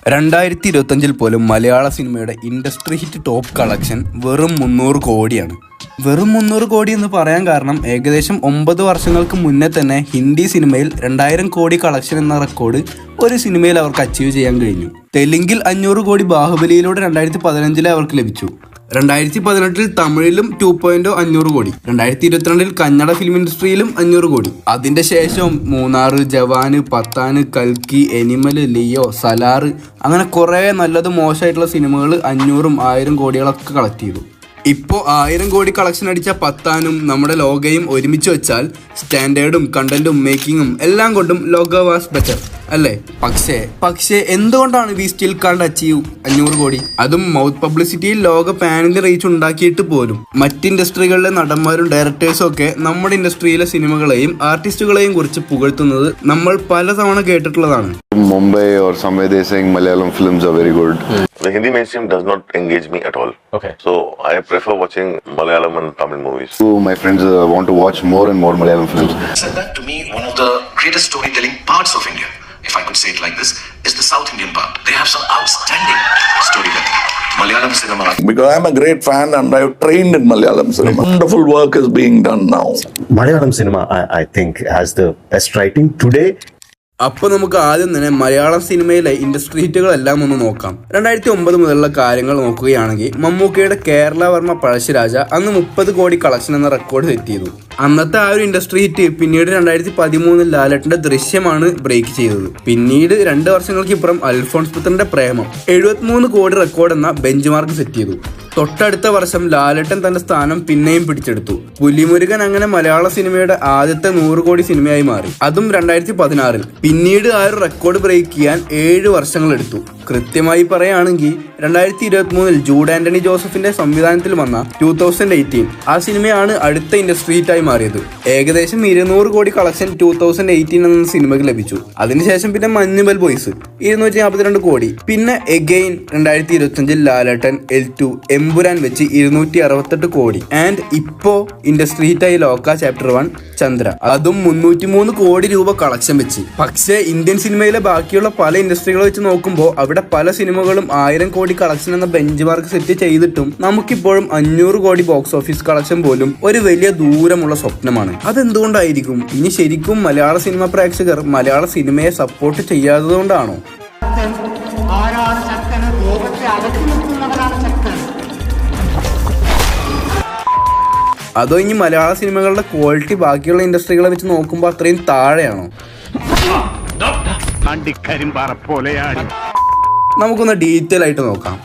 2025 പോലും മലയാള സിനിമയുടെ industry hit top collection വെറും 300 കോടിയാണ്. വെറും 300 കോടി എന്ന് പറയാൻ കാരണം ഏകദേശം 9 വർഷങ്ങൾക്ക് മുന്നേ തന്നെ ഹിന്ദി സിനിമയിൽ 2000 കോടി കളക്ഷൻ എന്ന റെക്കോർഡ് ഒരു സിനിമയിൽ അവർക്ക് അച്ചീവ് ചെയ്യാൻ കഴിഞ്ഞു. തെലുങ്കിൽ 500 കോടി ബാഹുബലിയിലൂടെ 2015 അവർക്ക് ലഭിച്ചു. 2018 തമിഴിലും 2.0 500 കോടി, 2022 കന്നഡ ഫിലിം ഇൻഡസ്ട്രിയിലും 500 കോടി. അതിന്റെ ശേഷം മൂന്നാർ, ജവാന്, പത്താന്, കൽക്കി, എനിമല്, ലിയോ, സലാർ, അങ്ങനെ കുറെ നല്ലതും മോശമായിട്ടുള്ള സിനിമകൾ 500ഉം 1000 കോടികളൊക്കെ കളക്ട് ചെയ്തു. ഇപ്പോൾ 1000 കോടി കളക്ഷൻ അടിച്ച പത്താനും നമ്മുടെ ലോഗയും ഒരുമിച്ച് വെച്ചാൽ സ്റ്റാൻഡേർഡും കണ്ടന്റും മേക്കിങ്ങും എല്ലാം കൊണ്ടും ലോഗ വാസ് ബെറ്റർ അല്ലേ? പക്ഷേ എന്തുകൊണ്ടാണ് വി സ്റ്റിൽ കാണ്ട് അച്ചീവ് 500 കോടി? അതും മൗത്ത് പബ്ലിസിറ്റിയിൽ ലോക പാനിന്റെ റീച്ച് ഉണ്ടാക്കിയിട്ട് പോലും. മറ്റ് ഇൻഡസ്ട്രികളിലെ നടന്മാരും ഡയറക്ടേഴ്സും ഒക്കെ നമ്മുടെ ഇൻഡസ്ട്രിയിലെ സിനിമകളെയും ആർട്ടിസ്റ്റുകളെയും കുറിച്ച് പുകഴ്ത്തുന്നത് നമ്മൾ പലതവണ കേട്ടിട്ടുള്ളതാണ്. Mumbai or somewhere they're saying Malayalam films are very good. The Hindi mainstream does not engage me at all. Okay. So I prefer watching Malayalam and Tamil movies. So my friends want to watch more and more Malayalam films. Said that to me, one of the greatest storytelling parts of India, if I could say it like this, is the South Indian part. They have some outstanding storytelling. Malayalam cinema. Because I'm a great fan and I've trained in Malayalam cinema. Wonderful work is being done now. Malayalam cinema, I think, has the best writing today. അപ്പോൾ നമുക്ക് ആദ്യം തന്നെ മലയാളം സിനിമയിലെ industry ഹിറ്റുകളെല്ലാം ഒന്ന് നോക്കാം. 2009 മുതലുള്ള കാര്യങ്ങൾ നോക്കുകയാണെങ്കിൽ മമ്മൂക്കയുടെ കേരള വർമ്മ പഴശ്ശിരാജ അന്ന് 30 കോടി കളക്ഷൻ എന്ന റെക്കോർഡ് സെറ്റ് ചെയ്തു. അന്നത്തെ ആ ഒരു ഇൻഡസ്ട്രി ഹിറ്റ് പിന്നീട് 2013 ലാലേട്ടന്റെ ദൃശ്യമാണ് ബ്രേക്ക് ചെയ്തത്. പിന്നീട് 2 വർഷങ്ങൾക്ക് ഇപ്പുറം അൽഫോൺസ് പുത്രന്റെ പ്രേമം 73 കോടി റെക്കോർഡ് എന്ന ബെഞ്ച് മാർക്ക് സെറ്റ് ചെയ്തു. തൊട്ടടുത്ത വർഷം ലാലേട്ടൻ തന്റെ സ്ഥാനം പിന്നെയും പിടിച്ചെടുത്തു. പുലിമുരുകൻ അങ്ങനെ മലയാള സിനിമയുടെ ആദ്യത്തെ 100 കോടി സിനിമയായി മാറി, അതും 2016. പിന്നീട് ആ ഒരു റെക്കോർഡ് ബ്രേക്ക് ചെയ്യാൻ 7 വർഷങ്ങളെടുത്തു. കൃത്യമായി പറയുകയാണെങ്കിൽ 2023 ജൂഡ് ആന്റണി ജോസഫിന്റെ സംവിധാനത്തിൽ വന്ന 2018 ആ സിനിമയാണ് അടുത്ത ഇൻഡസ്ട്രി ഹിറ്റായി മാറിയത്. ഏകദേശം 200 കോടി കളക്ഷൻ 2018 എന്ന സിനിമയ്ക്ക് ലഭിച്ചു. അതിനുശേഷം പിന്നെ മഞ്ഞുമൽ ബോയ്സ് 252 കോടി. പിന്നെ എഗെയിൻ 2025 ലാലേട്ടൻ, L2, എമ്പുരാൻ വെച്ച് 268 കോടി. ആൻഡ് ഇപ്പോ ഇൻഡസ്ട്രി ഹിറ്റായി ലോക ചാപ്റ്റർ 1 ചന്ദ്ര, അതും 303 കോടി രൂപ കളക്ഷൻ വെച്ച്. പക്ഷേ ഇന്ത്യൻ സിനിമയിലെ ബാക്കിയുള്ള പല ഇൻഡസ്ട്രികളെ വെച്ച് നോക്കുമ്പോൾ അവിടെ പല സിനിമകളും 1000 കോടി കളക്ഷൻ എന്ന ബെഞ്ച് മാർക്ക് സെറ്റ് ചെയ്തിട്ടും നമുക്കിപ്പോഴും 500 കോടി ബോക്സ് ഓഫീസ് കളക്ഷൻ പോലും ഒരു വലിയ ദൂരമുള്ള സ്വപ്നമാണ്. അതെന്തുകൊണ്ടായിരിക്കും? ഇനി ശരിക്കും മലയാള സിനിമ പ്രേക്ഷകർ മലയാള സിനിമയെ സപ്പോർട്ട് ചെയ്യാത്തതുകൊണ്ടാണോ? അതോ ഇനി മലയാള സിനിമകളുടെ ക്വാളിറ്റി ബാക്കിയുള്ള ഇൻഡസ്ട്രികളെ വെച്ച് നോക്കുമ്പോൾ അത്രയും താഴെയാണോ? നമുക്കൊന്ന് ഡീറ്റെയിൽ ആയിട്ട് നോക്കാം.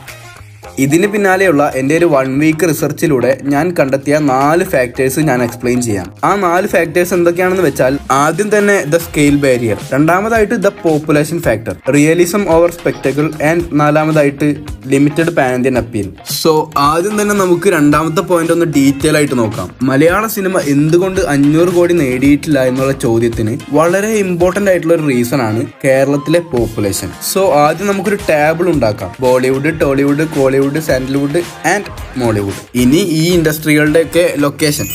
ഇതിന് പിന്നാലെയുള്ള എൻ്റെ ഒരു 1 വീക്ക് റിസർച്ചിലൂടെ ഞാൻ കണ്ടെത്തിയ 4 ഫാക്ടേഴ്സ് ഞാൻ എക്സ്പ്ലെയിൻ ചെയ്യാം. ആ 4 ഫാക്ടേഴ്സ് എന്തൊക്കെയാണെന്ന് വെച്ചാൽ, ആദ്യം തന്നെ ദ സ്കെയിൽ ബാരിയർ, രണ്ടാമതായിട്ട് the population factor, realism over spectacle, and 4മതായിട്ട് limited pan Indian appeal. So ആദ്യം തന്നെ നമുക്ക് രണ്ടാമത്തെ പോയിന്റ് ഒന്ന് ഡീറ്റെയിൽ ആയിട്ട് നോക്കാം. മലയാള സിനിമ എന്തുകൊണ്ട് 500 കോടി നേടിയിട്ടില്ല എന്നുള്ള ചോദ്യത്തിന് വളരെ ഇമ്പോർട്ടന്റ് ആയിട്ടുള്ള ഒരു റീസൺ ആണ് കേരളത്തിലെ പോപ്പുലേഷൻ. സോ ആദ്യം നമുക്കൊരു ടേബിൾ ഉണ്ടാക്കാം. Bollywood, Tollywood, Kollywood, sandalwood and Mollywood. ഇനി ഈ ഇൻഡസ്ട്രികളുടെ ഒക്കെ ലൊക്കേഷൻ.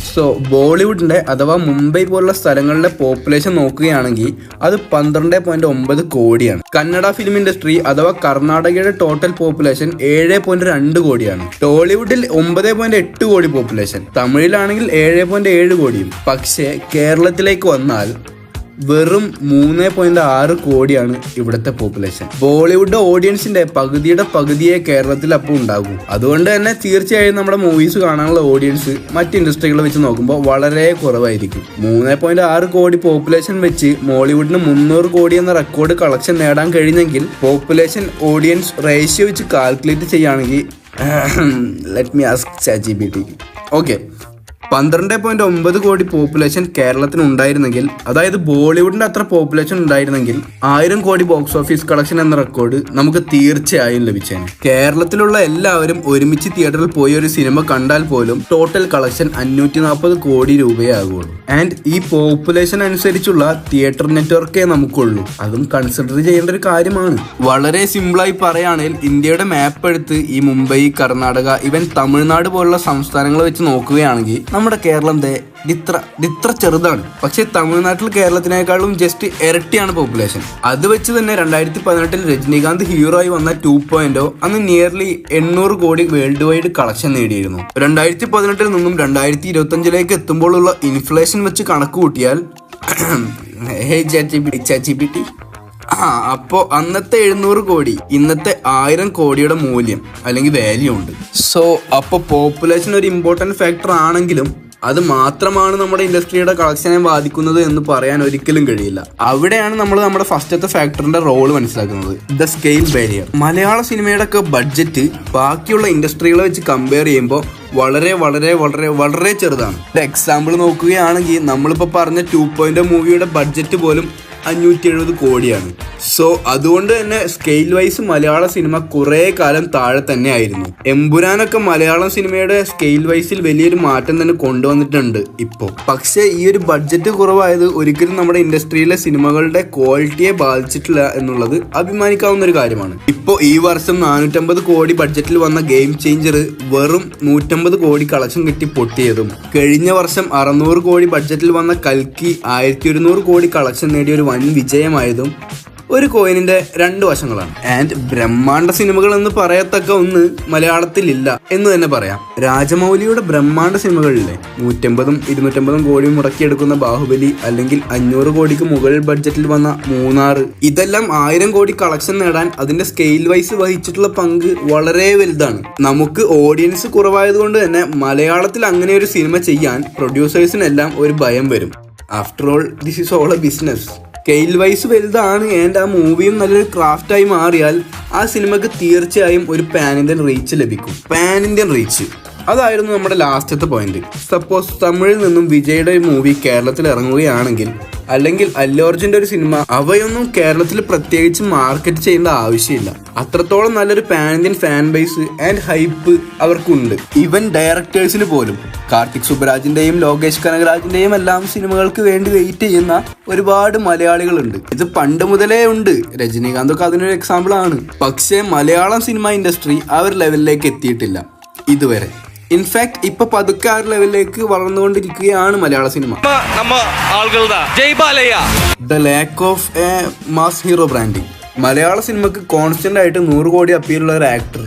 സോ ബോളിവുഡിന്റെ അഥവാ മുംബൈ പോലുള്ള സ്ഥലങ്ങളിലെ പോപ്പുലേഷൻ നോക്കുകയാണെങ്കിൽ അത് 12.9 കോടിയാണ്. കന്നഡ ഫിലിം ഇൻഡസ്ട്രി അഥവാ കർണാടകയുടെ ടോട്ടൽ പോപ്പുലേഷൻ 7.2 കോടിയാണ്. ടോളിവുഡിൽ 9.8 കോടി പോപ്പുലേഷൻ, തമിഴിലാണെങ്കിൽ 7.7 കോടിയും. പക്ഷേ കേരളത്തിലേക്ക് വന്നാൽ വെറും 3.6 കോടിയാണ് ഇവിടുത്തെ പോപ്പുലേഷൻ. ബോളിവുഡ് ഓഡിയൻസിന്റെ പകുതിയുടെ പകുതിയെ കേരളത്തിൽ അപ്പോൾ ഉണ്ടാകും. അതുകൊണ്ട് തന്നെ തീർച്ചയായും നമ്മുടെ മൂവീസ് കാണാനുള്ള ഓഡിയൻസ് മറ്റ് ഇൻഡസ്ട്രികളെ വെച്ച് നോക്കുമ്പോൾ വളരെ കുറവായിരിക്കും. 3.6 കോടി പോപ്പുലേഷൻ വെച്ച് മോളിവുഡിന് 300 കോടി എന്ന റെക്കോർഡ് കളക്ഷൻ നേടാൻ കഴിഞ്ഞെങ്കിൽ പോപ്പുലേഷൻ ഓഡിയൻസ് റേഷ്യോ വെച്ച് കാൽക്കുലേറ്റ് ചെയ്യുകയാണെങ്കിൽ let me ask ChatGPT. Okay, 12.9 കോടി പോപ്പുലേഷൻ കേരളത്തിന് ഉണ്ടായിരുന്നെങ്കിൽ, അതായത് ബോളിവുഡിന്റെ അത്ര പോപ്പുലേഷൻ ഉണ്ടായിരുന്നെങ്കിൽ 1000 കോടി ബോക്സ് ഓഫീസ് കളക്ഷൻ എന്ന റെക്കോർഡ് നമുക്ക് തീർച്ചയായും ലഭിച്ചേനെ. കേരളത്തിലുള്ള എല്ലാവരും ഒരുമിച്ച് തിയേറ്ററിൽ പോയി ഒരു സിനിമ കണ്ടാൽ പോലും ടോട്ടൽ കളക്ഷൻ 540 കോടി രൂപയേ ആകുള്ളൂ. ആൻഡ് ഈ പോപ്പുലേഷൻ അനുസരിച്ചുള്ള തിയേറ്റർ നെറ്റ്വർക്കേ നമുക്കുള്ളൂ. അതും കൺസിഡർ ചെയ്യേണ്ട ഒരു കാര്യമാണ്. വളരെ സിമ്പിളായി പറയുകയാണെങ്കിൽ ഇന്ത്യയുടെ മാപ്പ് എടുത്ത് ഈ മുംബൈ, കർണാടക, ഈവൻ തമിഴ്നാട് പോലുള്ള സംസ്ഥാനങ്ങൾ വെച്ച് നോക്കുകയാണെങ്കിൽ നമ്മുടെ കേരളം ഇത്ര ചെറുതാണ്. പക്ഷെ തമിഴ്നാട്ടിൽ കേരളത്തിനേക്കാളും ജസ്റ്റ് ഇരട്ടിയാണ് പോപ്പുലേഷൻ. അത് വെച്ച് തന്നെ 2018 രജനീകാന്ത് ഹീറോ ആയി വന്ന 2.0 അന്ന് നിയർലി 800 കോടി വേൾഡ് വൈഡ് കളക്ഷൻ നേടിയിരുന്നു. 2018 നിന്നും 2025 എത്തുമ്പോഴുള്ള ഇൻഫ്ലേഷൻ വെച്ച് കണക്ക് കൂട്ടിയാൽ അപ്പോ അന്നത്തെ 700 കോടി ഇന്നത്തെ 1000 കോടിയുടെ മൂല്യം അല്ലെങ്കിൽ വാല്യൂ ഉണ്ട്. സോ അപ്പോൾ പോപ്പുലേഷൻ ഒരു ഇമ്പോർട്ടൻറ്റ് ഫാക്ടർ ആണെങ്കിലും അത് മാത്രമാണ് നമ്മുടെ ഇൻഡസ്ട്രിയുടെ കളക്ഷനെ ബാധിക്കുന്നത് എന്ന് പറയാൻ ഒരിക്കലും കഴിയില്ല. അവിടെയാണ് നമ്മൾ നമ്മുടെ ഫസ്റ്റത്തെ ഫാക്ടറിന്റെ റോള് മനസ്സിലാക്കുന്നത്, ദ സ്കെയിൽ ബാരിയർ. മലയാള സിനിമയുടെ ഒക്കെ ബഡ്ജറ്റ് ബാക്കിയുള്ള ഇൻഡസ്ട്രികളെ വെച്ച് കമ്പയർ ചെയ്യുമ്പോൾ വളരെ വളരെ വളരെ വളരെ ചെറുതാണ്. ഒരു എക്സാമ്പിൾ നോക്കുകയാണെങ്കിൽ നമ്മളിപ്പോൾ പറഞ്ഞ 2.0 മൂവിയുടെ ബഡ്ജറ്റ് പോലും 570 കോടിയാണ്. സോ അതുകൊണ്ട് തന്നെ സ്കെയിൽ വൈസ് മലയാള സിനിമ കുറേ കാലം താഴെ തന്നെ ആയിരുന്നു. എമ്പുരാനൊക്കെ മലയാളം സിനിമയുടെ സ്കെയിൽ വൈസിൽ വലിയൊരു മാറ്റം തന്നെ കൊണ്ടുവന്നിട്ടുണ്ട് ഇപ്പോൾ. പക്ഷേ ഈ ഒരു ബഡ്ജറ്റ് കുറവായത് ഒരിക്കലും നമ്മുടെ ഇൻഡസ്ട്രിയിലെ സിനിമകളുടെ ക്വാളിറ്റിയെ ബാധിച്ചിട്ടില്ല എന്നുള്ളത് അഭിമാനിക്കാവുന്ന ഒരു കാര്യമാണ്. ഇപ്പോൾ ഈ വർഷം 450 കോടി ബഡ്ജറ്റിൽ വന്ന ഗെയിം ചേഞ്ചർ വെറും 150 കോടി കളക്ഷൻ കിട്ടി പൊട്ടിയതും, കഴിഞ്ഞ വർഷം 600 കോടി ബഡ്ജറ്റിൽ വന്ന കൽക്കി 1200 കോടി കളക്ഷൻ നേടിയ ഒരു വൻ വിജയമായതും ഒരു കോയിനിന്റെ 2 വശങ്ങളാണ്. ആൻഡ് ബ്രഹ്മാണ്ഡ സിനിമകൾ എന്ന് പറയത്തക്ക ഒന്ന് മലയാളത്തിലില്ല എന്ന് തന്നെ പറയാം. രാജമൗലിയുടെ ബ്രഹ്മാണ്ഡ സിനിമകളിലെ 150-250 കോടി മുടക്കിയെടുക്കുന്ന ബാഹുബലി, അല്ലെങ്കിൽ 500 കോടിക്ക് മുകളിൽ ബഡ്ജറ്റിൽ വന്ന മൂന്നാർ, ഇതെല്ലാം 1000 കോടി കളക്ഷൻ നേടാൻ അതിന്റെ സ്കെയിൽ വൈസ് വഹിച്ചിട്ടുള്ള പങ്ക് വളരെ വലുതാണ്. നമുക്ക് ഓഡിയൻസ് കുറവായതുകൊണ്ട് തന്നെ മലയാളത്തിൽ അങ്ങനെ ഒരു സിനിമ ചെയ്യാൻ പ്രൊഡ്യൂസേഴ്സിനെല്ലാം ഒരു ഭയം വരും. After all this is all a business. Scale wise വലുതാണ് ആൻഡ് ആ മൂവിയും നല്ലൊരു ക്രാഫ്റ്റായി മാറിയാൽ ആ സിനിമക്ക് തീർച്ചയായും ഒരു പാൻ ഇന്ത്യൻ റീച്ച് ലഭിക്കും. പാൻ ഇന്ത്യൻ റീച്ച് അതായിരുന്നു നമ്മുടെ ലാസ്റ്റത്തെ പോയിന്റ്. സപ്പോസ് തമിഴിൽ നിന്നും വിജയുടെ ഒരു മൂവി കേരളത്തിൽ ഇറങ്ങുകയാണെങ്കിൽ, അല്ലെങ്കിൽ അല്ലു അർജുൻ്റെ ഒരു സിനിമ, അവയൊന്നും കേരളത്തിൽ പ്രത്യേകിച്ച് മാർക്കറ്റ് ചെയ്യേണ്ട ആവശ്യമില്ല. അത്രത്തോളം നല്ലൊരു pan Indian fan base and hype അവർക്കുണ്ട്. ഈവൻ ഡയറക്ടേഴ്സിന് പോലും കാർത്തിക് സുബ്രാജിന്റെയും ലോകേഷ് കനകരാജിന്റെയും എല്ലാം സിനിമകൾക്ക് വേണ്ടി വെയിറ്റ് ചെയ്യുന്ന ഒരുപാട് മലയാളികളുണ്ട്. ഇത് പണ്ട് മുതലേ ഉണ്ട്. രജനീകാന്തൊക്കെ അതിനൊരു എക്സാമ്പിൾ ആണ്. പക്ഷേ മലയാളം സിനിമ ഇൻഡസ്ട്രി ആ ഒരു ലെവലിലേക്ക് എത്തിയിട്ടില്ല ഇതുവരെ. ഇൻഫാക്ട് ഇപ്പൊ പതുക്കെ ആ ലെവലിലേക്ക് വളർന്നുകൊണ്ടിരിക്കുകയാണ് Malayala cinema. The lack of a mass hero branding. Malayala സിനിമക്ക് കോൺസ്റ്റന്റ് ആയിട്ട് 100 കോടി അപ്പീലുള്ള ഒരു actor,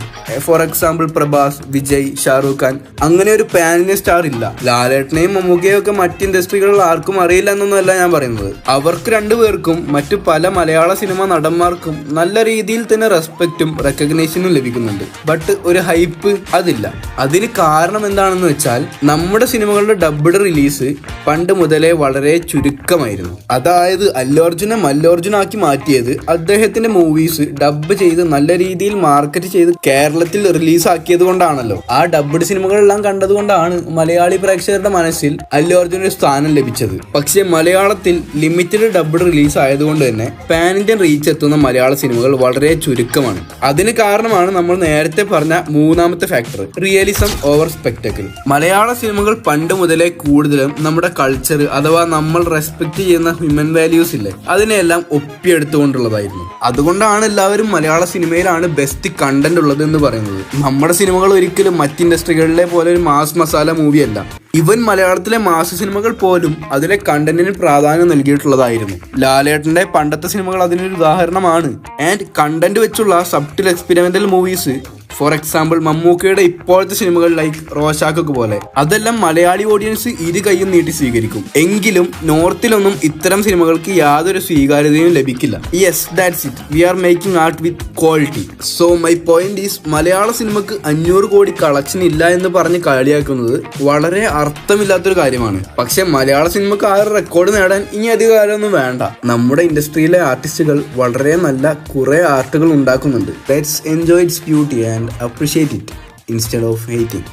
for example Prabhas, Vijay, Shahrukh Khan, അങ്ങനെ ഒരു പാൻ ഇന്ത്യൻ സ്റ്റാർ ഇല്ല. ലാലേട്ടനെയും മമ്മൂക്കയും ഒക്കെ മറ്റ് ഇൻഡസ്ട്രികളിൽ ആർക്കും അറിയില്ല എന്നൊന്നുമല്ല ഞാൻ പറയുന്നത്. അവർക്ക് രണ്ടുപേർക്കും മറ്റു പല മലയാള സിനിമ നടന്മാർക്കും നല്ല രീതിയിൽ തന്നെ റെസ്പെക്റ്റും റെക്കഗ്നേഷനും ലഭിക്കുന്നുണ്ട്. ബട്ട് ഒരു ഹൈപ്പ് അതില്ല. അതിന് കാരണം എന്താണെന്ന് വെച്ചാൽ നമ്മുടെ സിനിമകളുടെ ഡബ്ഡ് റിലീസ് പണ്ട് മുതലേ വളരെ ചുരുക്കമായിരുന്നു. അതായത് അല്ലു അർജുനെ മല്ലു അർജുനാക്കി മാറ്റിയത് അദ്ദേഹത്തിന്റെ മൂവീസ് ഡബ് ചെയ്ത് നല്ല രീതിയിൽ മാർക്കറ്റ് ചെയ്ത് കേരളത്തിൽ റിലീസാക്കിയത് കൊണ്ടാണല്ലോ. ആ ഡബ്ഡ് സിനിമകളെല്ലാം കണ്ടതുകൊണ്ടാണ് മലയാളി പ്രേക്ഷകരുടെ മനസ്സിൽ അല്ലു അർജുനൊരു സ്ഥാനം ലഭിച്ചത്. പക്ഷേ മലയാളത്തിൽ ലിമിറ്റഡ് ഡബ്ഡ് റിലീസ് ആയതുകൊണ്ട് തന്നെ പാൻ ഇന്ത്യൻ റീച്ച് എത്തുന്ന മലയാള സിനിമകൾ വളരെ ചുരുക്കമാണ്. അതിന് കാരണമാണ് നമ്മൾ നേരത്തെ പറഞ്ഞ മൂന്നാമത്തെ ഫാക്ടർ, റിയലിസം ഓവർ സ്പെക്ടക്കിൾ. മലയാള സിനിമകൾ പണ്ട് മുതലേ കൂടുതലും നമ്മുടെ കൾച്ചർ അഥവാ നമ്മൾ റെസ്പെക്ട് ചെയ്യുന്ന ഹ്യൂമൻ വാല്യൂസ് ഇല്ലേ, അതിനെല്ലാം ഒപ്പിയെടുത്തുകൊണ്ടുള്ളതായിരുന്നു. അതുകൊണ്ടാണ് എല്ലാവരും മലയാള സിനിമയിലാണ് ബെസ്റ്റ് കണ്ടന്റ് ഉള്ളത് എന്ന് പറയുന്നത്. നമ്മുടെ സിനിമകൾ ഒരിക്കലും മറ്റ് ഇൻഡസ്ട്രികളിലെ പോലെ ഒരു മാസ് മസാല മൂവിയല്ല. ഇവൻ മലയാളത്തിലെ മാസ് സിനിമകൾ പോലും അതിലെ കണ്ടന്റിന് പ്രാധാന്യം നൽകിയിട്ടുള്ളതായിരുന്നു. ലാലേട്ടന്റെ പണ്ടത്തെ സിനിമകൾ അതിനൊരു ഉദാഹരണമാണ്. ആൻഡ് കണ്ടന്റ് വെച്ചുള്ള subtle experimental movies, for example മമ്മൂക്കയുടെ ഇപ്പോഴത്തെ സിനിമകൾ ലൈക്ക് റോഷാക്കൊക്കെ പോലെ, അതെല്ലാം മലയാളി ഓഡിയൻസ് ഇരു കൈയും നീട്ടി സ്വീകരിക്കും. എങ്കിലും നോർത്തിലൊന്നും ഇത്തരം സിനിമകൾക്ക് യാതൊരു സ്വീകാര്യതയും ലഭിക്കില്ല. Yes, that's it. We are making art with quality. So my point is, Malayala സിനിമക്ക് 500 കോടി കളക്ഷൻ ഇല്ല എന്ന് പറഞ്ഞ് കളിയാക്കുന്നത് വളരെ അർത്ഥമില്ലാത്തൊരു കാര്യമാണ്. പക്ഷെ മലയാള സിനിമക്ക് ആ ഒരു റെക്കോർഡ് നേടാൻ ഇനി അധിക കാലമൊന്നും വേണ്ട. നമ്മുടെ ഇൻഡസ്ട്രിയിലെ ആർട്ടിസ്റ്റുകൾ വളരെ നല്ല കുറെ ആർട്ടുകൾ ഉണ്ടാക്കുന്നുണ്ട്. Let's enjoy it's beauty and appreciate it instead of hating.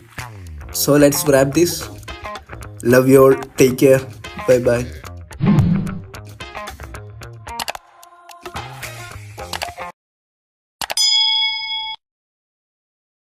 So let's wrap this. Love you all. Take care. Bye bye.